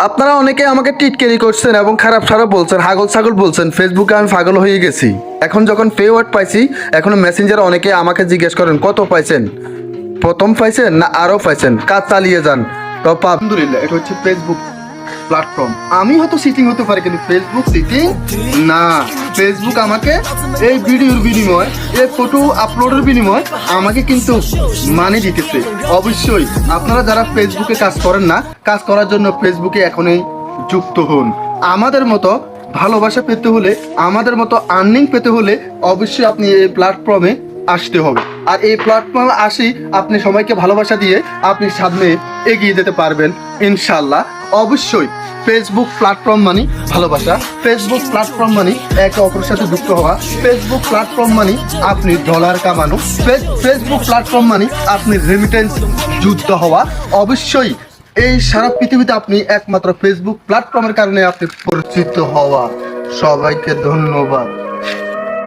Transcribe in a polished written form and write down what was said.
আপনারা অনেকে আমাকে টিটকারি করছেন এবং খারাপ খারাপ বলছেন, হাগল ছাগল বলছেন, ফেসবুকে আমি পাগল হয়ে গেছি। এখন যখন পে ওয়ার্ড পাইছি, এখন মেসেঞ্জারে অনেকে আমাকে জিজ্ঞেস করেন কত পাইছেন, প্রথম পাইছেন না আরও পাইছেন, কাজ চালিয়ে যান। তো আলহামদুলিল্লাহ, এটা হচ্ছে ফেসবুক প্ল্যাটফর্ম। আমি হয়তো সিটিং হতে পারি, কিন্তু ফেসবুক সিটিং না। ফেসবুক আমাকে এই ভিডিওর বিনিময়, এই ফটো আপলোডের বিনিময় আমাকে কিন্তু মানি দিতেছে। অবশ্যই আপনারা যারা ফেসবুকে কাজ করেন না, কাজ করার জন্য ফেসবুকে এখনই যুক্ত হন। আমাদের মতো ভালোবাসা পেতে হলে, আমাদের মতো আর্নিং পেতে হলে অবশ্যই আপনি এই প্ল্যাটফর্মে আসতে হবে। আর এই প্ল্যাটফর্মে আসি আপনি সবাইকে ভালোবাসা দিয়ে আপনি সামনে এগিয়ে যেতে পারবেন ইনশাল্লাহ। অবশ্যই ফেসবুক প্ল্যাটফর্ম মানে ভালোবাসা, ফেসবুক প্ল্যাটফর্ম মানে একে অপরের সাথে যুক্ত হওয়া, ফেসবুক প্ল্যাটফর্ম মানে আপনি ডলার কামানো, ফেসবুক প্ল্যাটফর্ম মানে আপনি রেমিটেন্স যুদ্ধ হওয়া। অবশ্যই এই সারা পৃথিবীতে আপনি একমাত্র ফেসবুক প্ল্যাটফর্মের কারণে আপনি পরিচিত হওয়া। সবাইকে ধন্যবাদ।